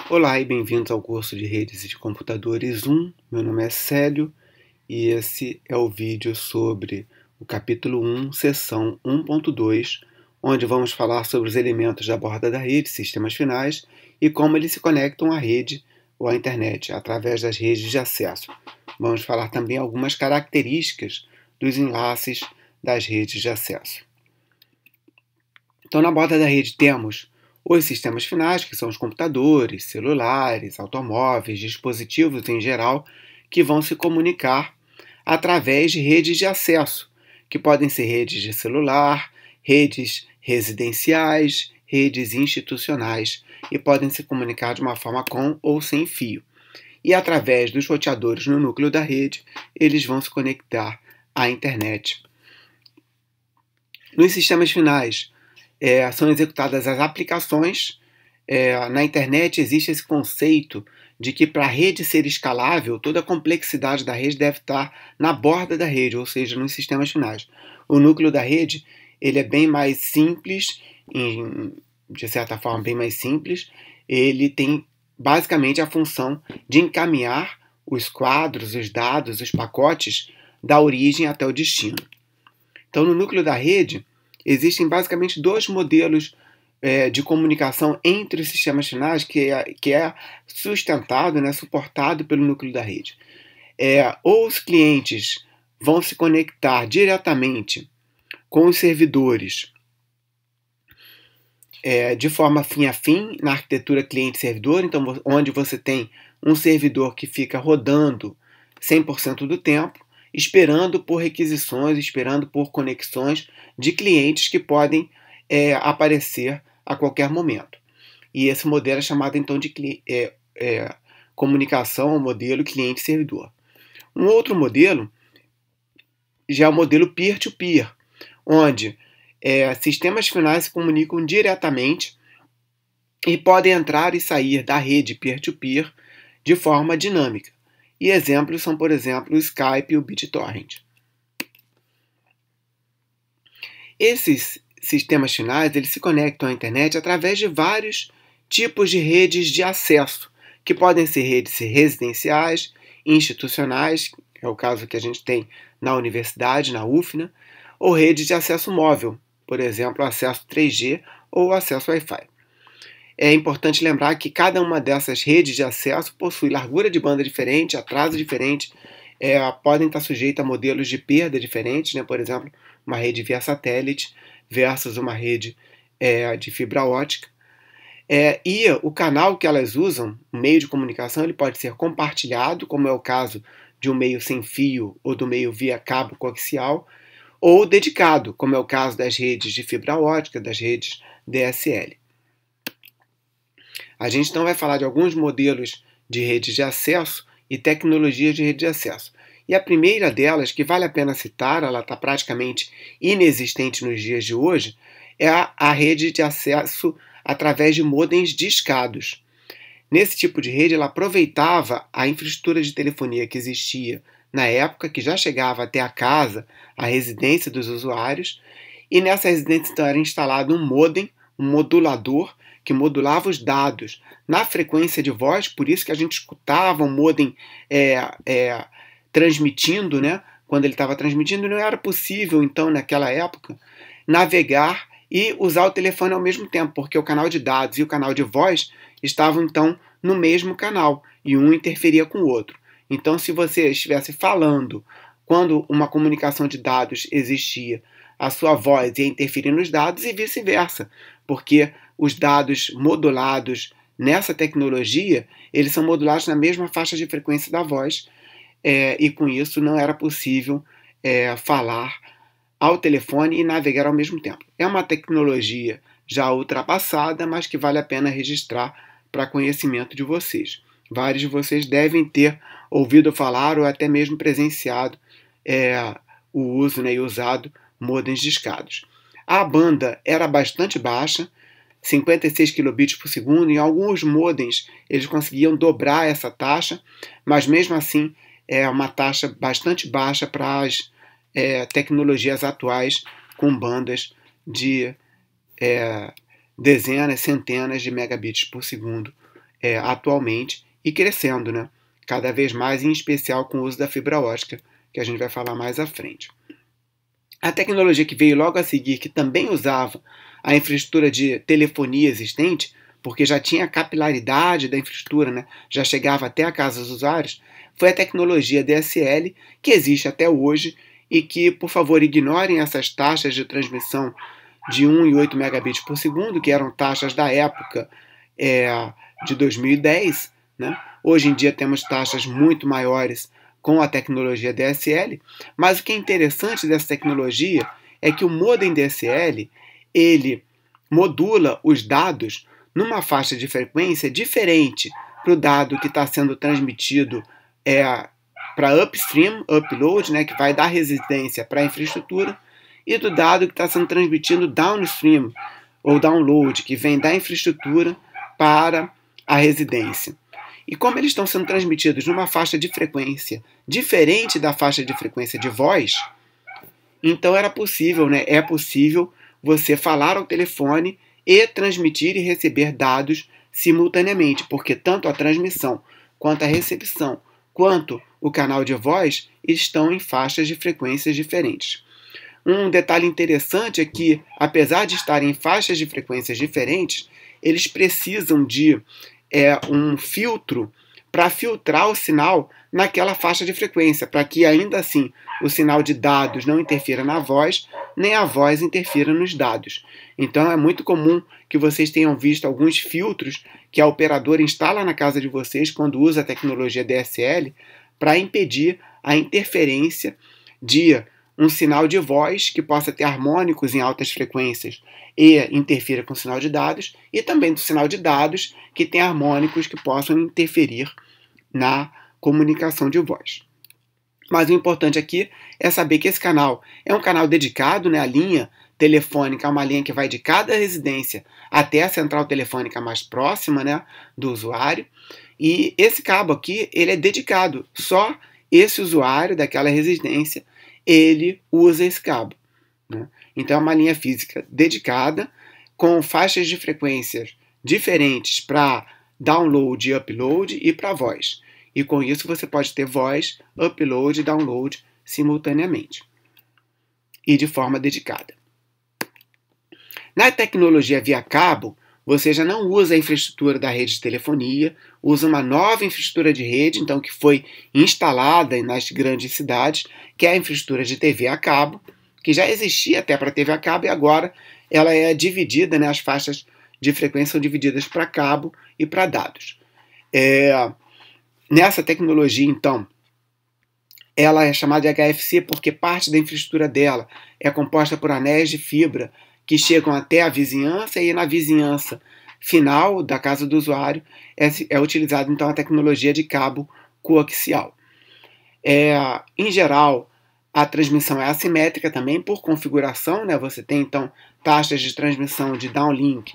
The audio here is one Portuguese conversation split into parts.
Olá e bem-vindos ao curso de Redes e de Computadores 1. Meu nome é Célio e esse é o vídeo sobre o capítulo 1, seção 1.2, onde vamos falar sobre os elementos da borda da rede, sistemas finais, e como eles se conectam à rede ou à internet através das redes de acesso. Vamos falar também algumas características dos enlaces das redes de acesso. Então, na borda da rede temos os sistemas finais, que são os computadores, celulares, automóveis, dispositivos em geral, que vão se comunicar através de redes de acesso, que podem ser redes de celular, redes residenciais, redes institucionais, e podem se comunicar de uma forma com ou sem fio. E através dos roteadores no núcleo da rede, eles vão se conectar à internet. Nos sistemas finais, são executadas as aplicações. Na internet existe esse conceito de que para a rede ser escalável, toda a complexidade da rede deve estar na borda da rede, ou seja, nos sistemas finais. O núcleo da rede ele é bem mais simples, de certa forma bem mais simples. Ele tem basicamente a função de encaminhar os quadros, os dados, os pacotes da origem até o destino. Então, no núcleo da rede, existem basicamente dois modelos de comunicação entre os sistemas finais que é sustentado, suportado pelo núcleo da rede. Ou os clientes vão se conectar diretamente com os servidores de forma fim a fim, na arquitetura cliente-servidor, então onde você tem um servidor que fica rodando 100% do tempo, esperando por requisições, esperando por conexões de clientes que podem aparecer a qualquer momento. E esse modelo é chamado então de comunicação, modelo cliente-servidor. Um outro modelo já é o modelo peer-to-peer, onde sistemas finais se comunicam diretamente e podem entrar e sair da rede peer-to-peer de forma dinâmica. E exemplos são, por exemplo, o Skype e o BitTorrent. Esses sistemas finais eles se conectam à internet através de vários tipos de redes de acesso, que podem ser redes residenciais, institucionais, que é o caso que a gente tem na universidade, na UFNA, ou redes de acesso móvel, por exemplo, acesso 3G ou acesso Wi-Fi. É importante lembrar que cada uma dessas redes de acesso possui largura de banda diferente, atraso diferente, podem estar sujeitas a modelos de perda diferentes, por exemplo, uma rede via satélite versus uma rede de fibra ótica. E o canal que elas usam, o meio de comunicação, ele pode ser compartilhado, como é o caso de um meio sem fio ou do meio via cabo coaxial, ou dedicado, como é o caso das redes de fibra ótica, das redes DSL. A gente então vai falar de alguns modelos de redes de acesso e tecnologias de rede de acesso. E a primeira delas, que vale a pena citar, ela está praticamente inexistente nos dias de hoje, é a rede de acesso através de modems discados. Nesse tipo de rede, ela aproveitava a infraestrutura de telefonia que existia na época, que já chegava até a casa, a residência dos usuários, e nessa residência então, era instalado um modem, um modulador, que modulava os dados na frequência de voz, por isso que a gente escutava o modem transmitindo, quando ele estava transmitindo, não era possível, então, naquela época, navegar e usar o telefone ao mesmo tempo, porque o canal de dados e o canal de voz estavam, então, no mesmo canal, e um interferia com o outro. Então, se você estivesse falando quando uma comunicação de dados existia, a sua voz ia interferir nos dados e vice-versa, porque os dados modulados nessa tecnologia, eles são modulados na mesma faixa de frequência da voz, e com isso não era possível falar ao telefone e navegar ao mesmo tempo. É uma tecnologia já ultrapassada, mas que vale a pena registrar para conhecimento de vocês. Vários de vocês devem ter ouvido falar ou até mesmo presenciado o uso e usado modems discados. A banda era bastante baixa, 56 kilobits por segundo. Em alguns modems eles conseguiam dobrar essa taxa, mas mesmo assim é uma taxa bastante baixa para as tecnologias atuais com bandas de dezenas, centenas de megabits por segundo atualmente e crescendo, né? Cada vez mais, em especial com o uso da fibra ótica, que a gente vai falar mais à frente. A tecnologia que veio logo a seguir, que também usava a infraestrutura de telefonia existente, porque já tinha a capilaridade da infraestrutura, né? Já chegava até a casa dos usuários, foi a tecnologia DSL, que existe até hoje e que, por favor, ignorem essas taxas de transmissão de 1 e 8 megabits por segundo, que eram taxas da época de 2010. Né? Hoje em dia temos taxas muito maiores com a tecnologia DSL, mas o que é interessante dessa tecnologia é que o modem DSL ele modula os dados numa faixa de frequência diferente para o dado que está sendo transmitido para upstream, upload, né, que vai da residência para a infraestrutura, e do dado que está sendo transmitido downstream, ou download, que vem da infraestrutura para a residência. E como eles estão sendo transmitidos numa faixa de frequência diferente da faixa de frequência de voz, então é possível você falar ao telefone e transmitir e receber dados simultaneamente, porque tanto a transmissão quanto a recepção, quanto o canal de voz estão em faixas de frequências diferentes. Um detalhe interessante é que, apesar de estarem em faixas de frequências diferentes, eles precisam de um filtro para filtrar o sinal naquela faixa de frequência, para que ainda assim o sinal de dados não interfira na voz, nem a voz interfira nos dados. Então é muito comum que vocês tenham visto alguns filtros que a operadora instala na casa de vocês quando usa a tecnologia DSL para impedir a interferência de um sinal de voz que possa ter harmônicos em altas frequências e interfira com o sinal de dados, e também do sinal de dados que tem harmônicos que possam interferir na comunicação de voz. Mas o importante aqui é saber que esse canal é um canal dedicado, né? A linha telefônica é uma linha que vai de cada residência até a central telefônica mais próxima, né, do usuário, e esse cabo aqui ele é dedicado, só esse usuário daquela residência ele usa esse cabo. Né? Então é uma linha física dedicada, com faixas de frequências diferentes para download e upload e para voz. E com isso você pode ter voz, upload e download simultaneamente. E de forma dedicada. Na tecnologia via cabo, você já não usa a infraestrutura da rede de telefonia, usa uma nova infraestrutura de rede, então que foi instalada nas grandes cidades, que é a infraestrutura de TV a cabo, que já existia até para TV a cabo e agora ela é dividida, né, as faixas de frequência são divididas para cabo e para dados. Nessa tecnologia, então, ela é chamada de HFC porque parte da infraestrutura dela é composta por anéis de fibra que chegam até a vizinhança, e na vizinhança final da casa do usuário é utilizada então a tecnologia de cabo coaxial. Em geral, a transmissão é assimétrica também por configuração, né? Você tem então taxas de transmissão de downlink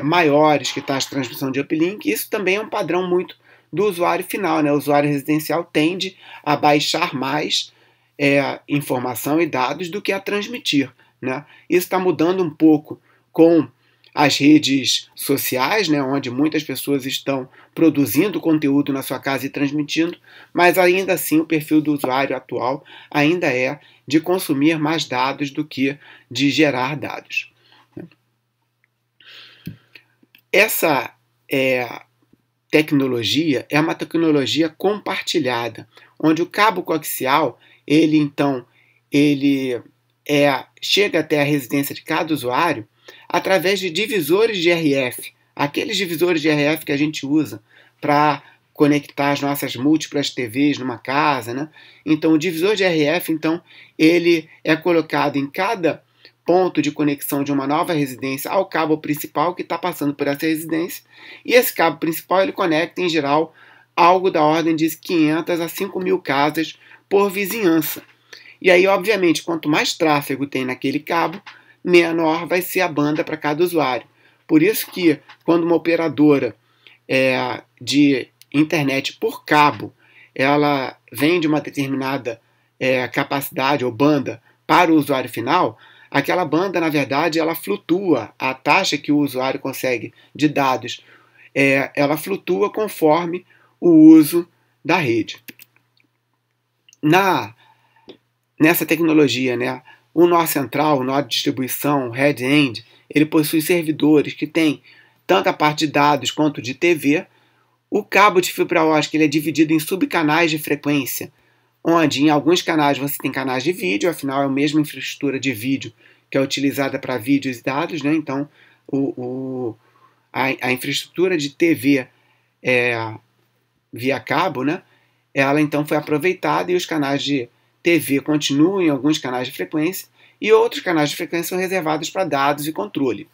maiores que taxas de transmissão de uplink. Isso também é um padrão muito do usuário final, né? O usuário residencial tende a baixar mais informação e dados do que a transmitir. Né? Isso está mudando um pouco com as redes sociais, né, onde muitas pessoas estão produzindo conteúdo na sua casa e transmitindo, mas ainda assim o perfil do usuário atual ainda é de consumir mais dados do que de gerar dados. Essa tecnologia é uma tecnologia compartilhada, onde o cabo coaxial ele chega até a residência de cada usuário através de divisores de RF, aqueles divisores de RF que a gente usa para conectar as nossas múltiplas TVs numa casa, né? Então, o divisor de RF, então, ele é colocado em cada ponto de conexão de uma nova residência ao cabo principal que está passando por essa residência, e esse cabo principal ele conecta, em geral, algo da ordem de 500 a 5.000 casas por vizinhança. E aí, obviamente, quanto mais tráfego tem naquele cabo, menor vai ser a banda para cada usuário. Por isso que, quando uma operadora de internet por cabo, ela vende uma determinada capacidade ou banda para o usuário final, aquela banda, na verdade, ela flutua. A taxa que o usuário consegue de dados ela flutua conforme o uso da rede. Nessa tecnologia, né, o nó central, o nó de distribuição, o head-end, ele possui servidores que têm tanto a parte de dados quanto de TV. O cabo de fibra ótica ele é dividido em subcanais de frequência, onde em alguns canais você tem canais de vídeo, afinal é a mesma infraestrutura de vídeo que é utilizada para vídeos e dados, né? Então a infraestrutura de TV via cabo, né? Ela então foi aproveitada e os canais de TV continuam em alguns canais de frequência e outros canais de frequência são reservados para dados e controle.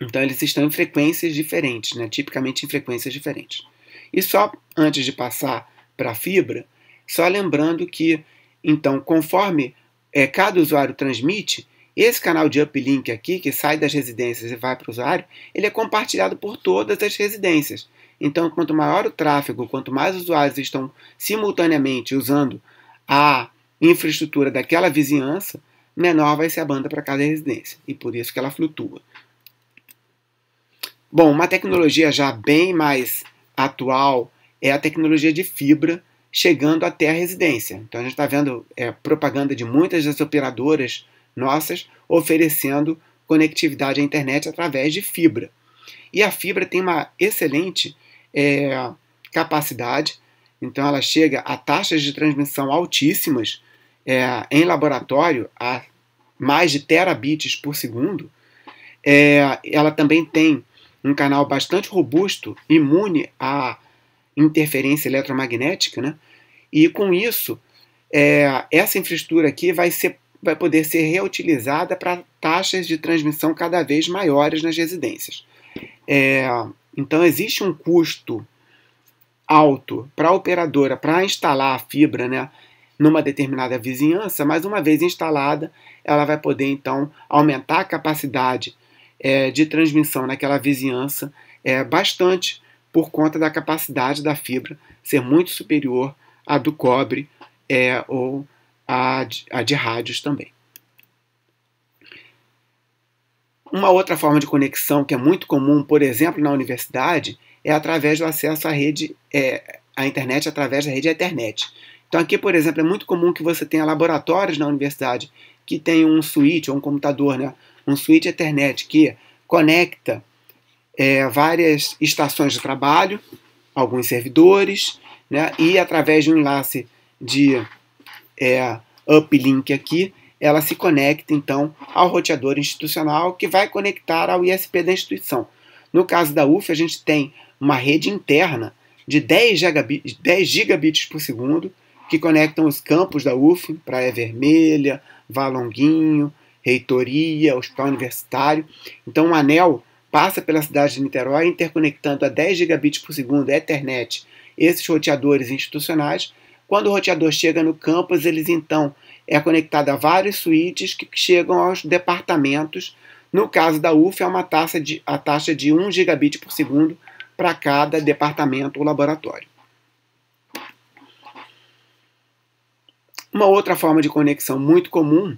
Então eles estão em frequências diferentes, né? Tipicamente em frequências diferentes. E só antes de passar para a fibra, só lembrando que, então, conforme cada usuário transmite, esse canal de uplink aqui, que sai das residências e vai para o usuário, ele é compartilhado por todas as residências. Então, quanto maior o tráfego, quanto mais usuários estão simultaneamente usando a infraestrutura daquela vizinhança, menor vai ser a banda para cada residência. E por isso que ela flutua. Bom, uma tecnologia já bem mais atual é a tecnologia de fibra chegando até a residência. Então a gente está vendo propaganda de muitas das operadoras nossas oferecendo conectividade à internet através de fibra. E a fibra tem uma excelente capacidade, então ela chega a taxas de transmissão altíssimas em laboratório, a mais de terabits por segundo. Ela também tem um canal bastante robusto, imune à interferência eletromagnética, né? E com isso, essa infraestrutura aqui vai poder ser reutilizada para taxas de transmissão cada vez maiores nas residências. Então existe um custo alto para a operadora para instalar a fibra, né, numa determinada vizinhança, mas uma vez instalada, ela vai poder então aumentar a capacidade de transmissão naquela vizinhança bastante por conta da capacidade da fibra ser muito superior à do cobre ou à de rádios também. Uma outra forma de conexão que é muito comum, por exemplo, na universidade, é através do acesso à rede, à internet através da rede Ethernet. Então aqui, por exemplo, é muito comum que você tenha laboratórios na universidade que tenham um switch ou um computador, né, um switch Ethernet que conecta várias estações de trabalho, alguns servidores, né, e através de um enlace de uplink aqui, ela se conecta então ao roteador institucional que vai conectar ao ISP da instituição. No caso da UF, a gente tem uma rede interna de 10 gigabits por segundo que conectam os campos da UF, Praia Vermelha, Valonguinho, Reitoria, Hospital Universitário. Então o anel passa pela cidade de Niterói interconectando a 10 gigabits por segundo Ethernet esses roteadores institucionais. Quando o roteador chega no campus, eles então conectado a vários switches que chegam aos departamentos. No caso da UF, é a taxa de 1 gigabit por segundo para cada departamento ou laboratório. Uma outra forma de conexão muito comum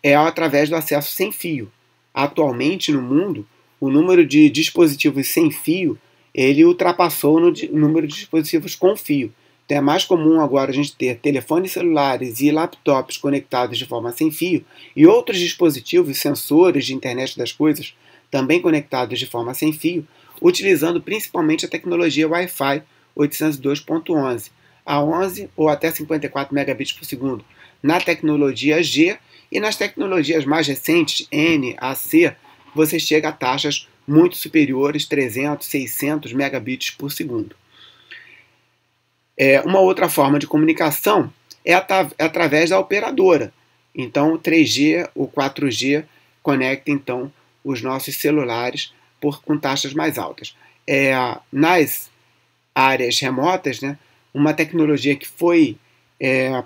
é através do acesso sem fio. Atualmente, no mundo, o número de dispositivos sem fio ele ultrapassou o número de dispositivos com fio. Então é mais comum agora a gente ter telefones celulares e laptops conectados de forma sem fio e outros dispositivos, sensores de internet das coisas, também conectados de forma sem fio, utilizando principalmente a tecnologia Wi-Fi 802.11, a 11 ou até 54 megabits por segundo na tecnologia G, e nas tecnologias mais recentes, N, AC, você chega a taxas muito superiores, 300, 600 megabits por segundo. Uma outra forma de comunicação é através da operadora. Então, o 3G, o 4G conecta então os nossos celulares com taxas mais altas. Nas áreas remotas, né, uma tecnologia que foi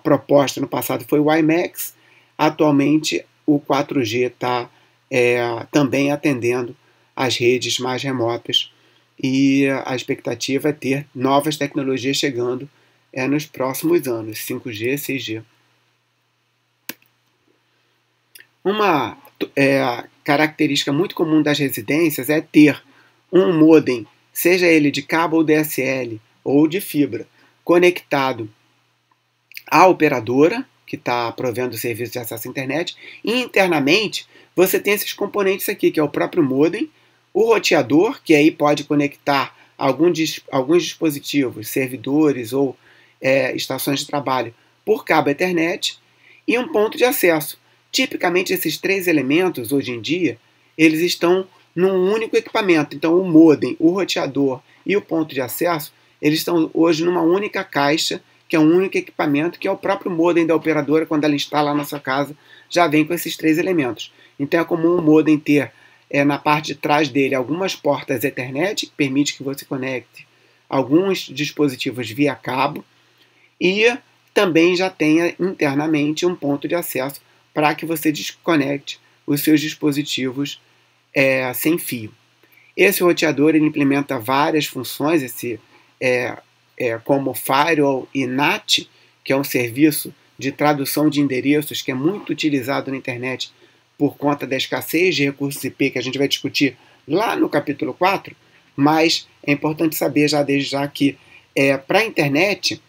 proposta no passado foi o WiMAX. Atualmente, o 4G está também atendendo as redes mais remotas e a expectativa é ter novas tecnologias chegando nos próximos anos, 5G, 6G. Uma característica muito comum das residências é ter um modem, seja ele de cabo ou DSL ou de fibra, conectado à operadora, que está provendo o serviço de acesso à internet, e internamente você tem esses componentes aqui, que é o próprio modem, o roteador, que aí pode conectar alguns dispositivos, servidores ou estações de trabalho por cabo Ethernet, e um ponto de acesso. Tipicamente esses três elementos, hoje em dia, eles estão num único equipamento. Então o modem, o roteador e o ponto de acesso, eles estão hoje numa única caixa, que é um único equipamento, que é o próprio modem da operadora. Quando ela instala na sua casa, já vem com esses três elementos. Então é comum o modem ter na parte de trás dele algumas portas Ethernet, que permite que você conecte alguns dispositivos via cabo, e também já tenha internamente um ponto de acesso para que você desconecte os seus dispositivos sem fio. Esse roteador ele implementa várias funções, como Firewall e NAT, que é um serviço de tradução de endereços que é muito utilizado na internet por conta da escassez de recursos IP, que a gente vai discutir lá no capítulo 4, mas é importante saber já desde já que para a internet,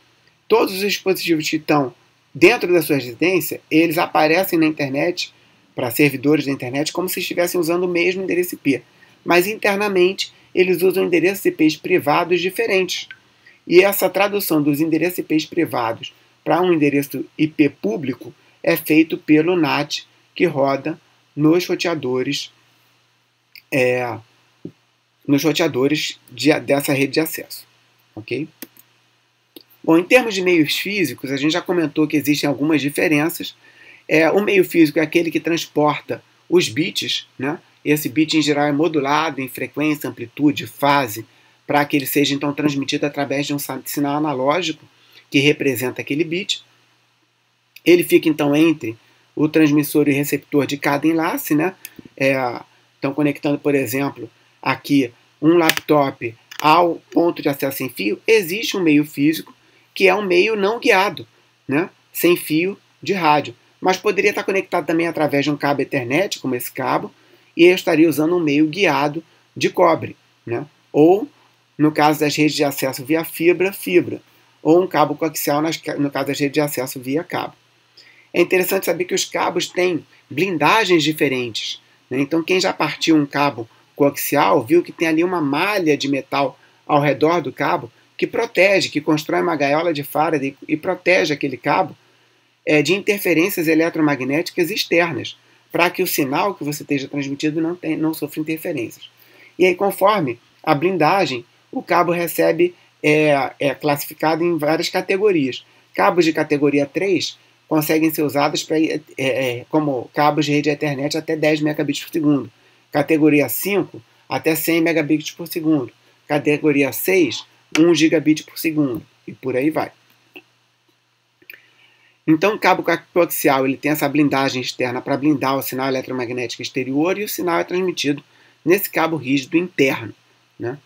todos os dispositivos que estão dentro da sua residência, eles aparecem na internet, para servidores da internet, como se estivessem usando o mesmo endereço IP. Mas internamente, eles usam endereços IPs privados diferentes. E essa tradução dos endereços IPs privados para um endereço IP público é feito pelo NAT, que roda nos roteadores, dessa rede de acesso. Ok? Bom, em termos de meios físicos, a gente já comentou que existem algumas diferenças. O meio físico é aquele que transporta os bits, né? Esse bit em geral é modulado em frequência, amplitude, fase, para que ele seja então transmitido através de um sinal analógico que representa aquele bit. Ele fica então entre o transmissor e o receptor de cada enlace, né? Então conectando, por exemplo, aqui um laptop ao ponto de acesso sem fio, existe um meio físico que é um meio não guiado, né? Sem fio de rádio. Mas poderia estar conectado também através de um cabo Ethernet, como esse cabo, e eu estaria usando um meio guiado de cobre, né? Ou, no caso das redes de acesso via fibra, ou um cabo coaxial no caso das redes de acesso via cabo. É interessante saber que os cabos têm blindagens diferentes, né? Então quem já partiu um cabo coaxial viu que tem ali uma malha de metal ao redor do cabo que protege, que constrói uma gaiola de Faraday e protege aquele cabo de interferências eletromagnéticas externas, para que o sinal que você esteja transmitindo não sofra interferências. E aí, conforme a blindagem, o cabo recebe, classificado em várias categorias. Cabos de categoria 3 conseguem ser usados como cabos de rede Ethernet até 10 megabits por segundo. Categoria 5, até 100 megabits por segundo. Categoria 6, 1 gigabit por segundo. E por aí vai. Então, o cabo coaxial ele tem essa blindagem externa para blindar o sinal eletromagnético exterior e o sinal é transmitido nesse cabo rígido interno, né?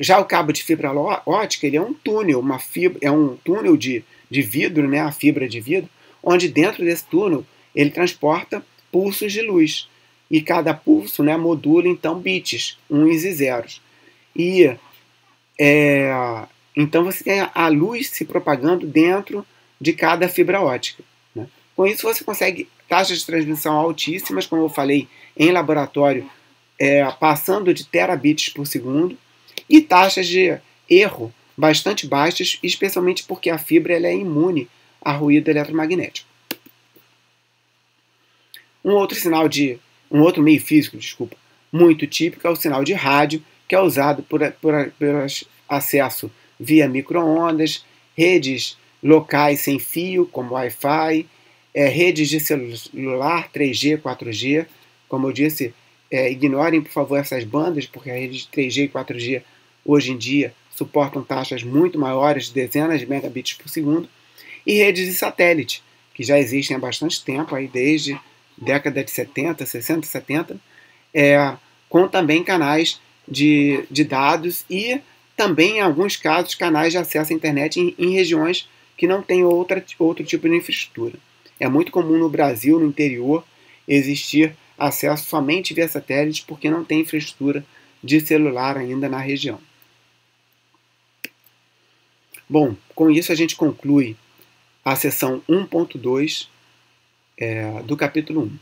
Já o cabo de fibra ótica ele é um túnel, um túnel de vidro, né? A fibra de vidro, onde dentro desse túnel ele transporta pulsos de luz. E cada pulso, né, modula então bits, uns e zeros. E então você tem a luz se propagando dentro de cada fibra ótica, né? Com isso você consegue taxas de transmissão altíssimas, como eu falei, em laboratório, passando de terabits por segundo, e taxas de erro bastante baixas, especialmente porque a fibra ela é imune a ruído eletromagnético. Um outro meio físico, muito típico é o sinal de rádio, que é usado por acesso via micro-ondas, redes locais sem fio, como Wi-Fi, redes de celular 3G, 4G. Como eu disse, ignorem, por favor, essas bandas, porque a rede de 3G e 4G, hoje em dia, suportam taxas muito maiores, de dezenas de megabits por segundo. E redes de satélite, que já existem há bastante tempo, aí desde década de 70, 60, 70, com também canais de dados e também, em alguns casos, canais de acesso à internet em regiões que não tem outro tipo de infraestrutura. É muito comum no Brasil, no interior, existir acesso somente via satélite porque não tem infraestrutura de celular ainda na região. Bom, com isso a gente conclui a seção 1.2 do capítulo 1.